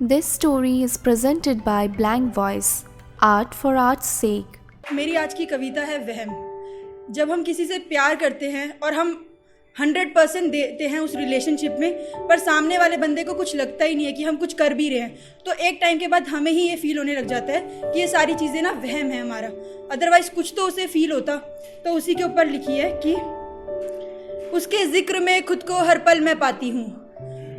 This story is presented by Blank Voice, Art for Art's sake. मेरी आज की कविता है वहम। जब हम किसी से प्यार करते हैं और हम 100% देते हैं उस रिलेशनशिप में, पर सामने वाले बंदे को कुछ लगता ही नहीं है कि हम कुछ कर भी रहे हैं, तो एक टाइम के बाद हमें ही ये फील होने लग जाता है कि ये सारी चीज़ें ना वहम है हमारा। अदरवाइज कुछ तो उसे फील होता। तो उसी के ऊपर लिखी है कि उसके जिक्र में खुद को हर पल मैं पाती हूँ,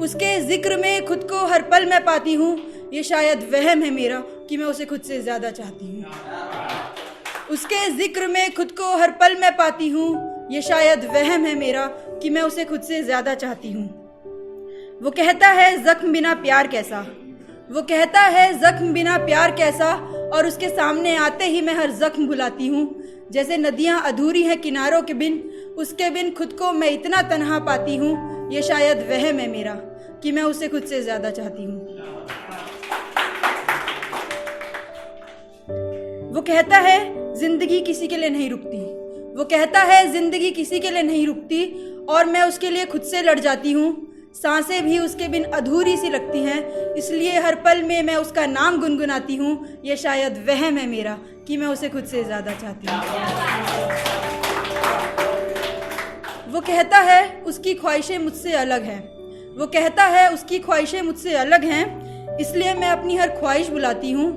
उसके जिक्र में खुद को हर पल मैं पाती हूँ, ये शायद वहम है मेरा कि मैं उसे खुद से ज़्यादा चाहती हूँ। उसके जिक्र में खुद को हर पल मैं पाती हूँ, ये शायद वहम है मेरा कि मैं उसे खुद से ज़्यादा चाहती हूँ। वो कहता है ज़ख्म बिना प्यार कैसा, वो कहता है ज़ख्म बिना प्यार कैसा, और उसके सामने आते ही मैं हर ज़ख्म भुलाती हूँ। जैसे नदियाँ अधूरी हैं किनारों के बिन, उसके बिन खुद को मैं इतना तन्हा पाती हूँ, ये शायद वहम है मेरा कि मैं उसे खुद से ज़्यादा चाहती हूँ। वो कहता है ज़िंदगी किसी के लिए नहीं रुकती, वो कहता है ज़िंदगी किसी के लिए नहीं रुकती, और मैं उसके लिए खुद से लड़ जाती हूँ। सांसें भी उसके बिन अधूरी सी लगती हैं, इसलिए हर पल में मैं उसका नाम गुनगुनाती हूँ। ये शायद वहम है मेरा कि मैं उसे खुद से ज़्यादा चाहती हूँ। वो कहता है उसकी ख्वाहिशें मुझसे अलग हैं, वो कहता है उसकी ख्वाहिशें मुझसे अलग हैं, इसलिए मैं अपनी हर ख्वाहिश बुलाती हूँ।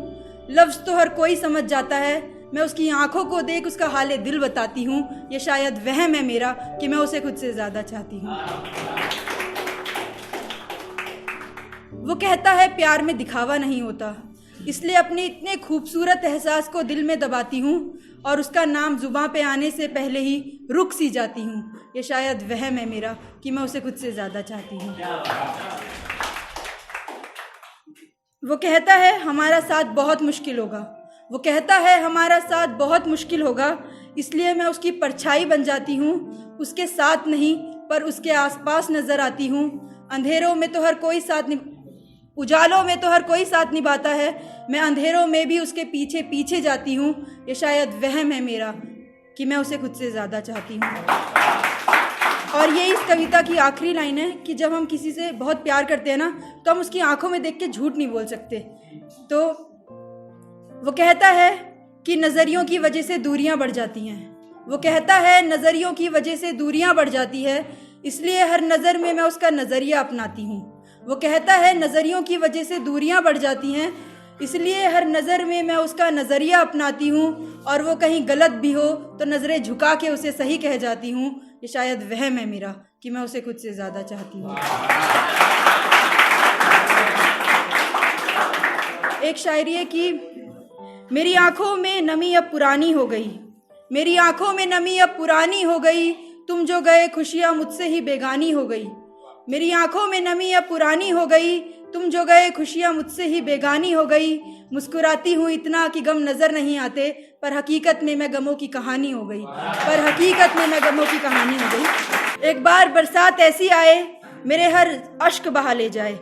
लफ्ज़ तो हर कोई समझ जाता है, मैं उसकी आंखों को देख उसका हाले दिल बताती हूँ। ये शायद वहम है मेरा कि मैं उसे खुद से ज़्यादा चाहती हूँ। वो कहता है प्यार में दिखावा नहीं होता, इसलिए अपने इतने खूबसूरत एहसास को दिल में दबाती हूँ, और उसका नाम जुबां पे आने से पहले ही रुक सी जाती हूँ। ये शायद वहम है मेरा कि मैं उसे खुद से ज़्यादा चाहती हूँ। वो कहता है हमारा साथ बहुत मुश्किल होगा, वो कहता है हमारा साथ बहुत मुश्किल होगा, इसलिए मैं उसकी परछाई बन जाती हूँ। उसके साथ नहीं पर उसके आसपास नज़र आती हूँ। अंधेरों में तो हर कोई साथ उजालों में तो हर कोई साथ निभाता है, मैं अंधेरों में भी उसके पीछे पीछे जाती हूँ। ये शायद वहम है मेरा कि मैं उसे खुद से ज़्यादा चाहती हूँ। और ये इस कविता की आखिरी लाइन है कि जब हम किसी से बहुत प्यार करते हैं ना, तो हम उसकी आंखों में देख के झूठ नहीं बोल सकते। तो वो कहता है कि नज़रियों की वजह से दूरियां बढ़ जाती हैं, वो कहता है नज़रियों की वजह से दूरियां बढ़ जाती है, इसलिए हर नज़र में मैं उसका नज़रिया अपनाती हूँ। वो कहता है नज़रियों की वजह से दूरियां बढ़ जाती हैं, इसलिए हर नज़र में मैं उसका नज़रिया अपनाती हूँ, और वो कहीं गलत भी हो तो नज़रें झुका के उसे सही कह जाती हूँ। ये शायद वहम है मेरा कि मैं उसे खुद से ज़्यादा चाहती हूँ। एक शायरी है कि मेरी आंखों में नमी अब पुरानी हो गई, मेरी आंखों में नमी अब पुरानी हो गई, तुम जो गए खुशियाँ मुझसे ही बेगानी हो गई। मेरी आंखों में नमी अब पुरानी हो गई, तुम जो गए खुशियाँ मुझसे ही बेगानी हो गई। मुस्कुराती हूँ इतना कि गम नज़र नहीं आते, पर हकीकत में मैं गमों की कहानी हो गई, पर हकीकत में मैं गमों की कहानी हो गई। एक बार बरसात ऐसी आए मेरे हर अश्क बहा ले जाए,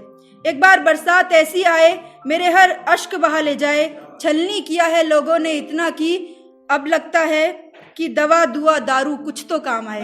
एक बार बरसात ऐसी आए मेरे हर अश्क बहा ले जाए। छलनी किया है लोगों ने इतना कि अब लगता है कि दवा दुआ दारू कुछ तो काम आए।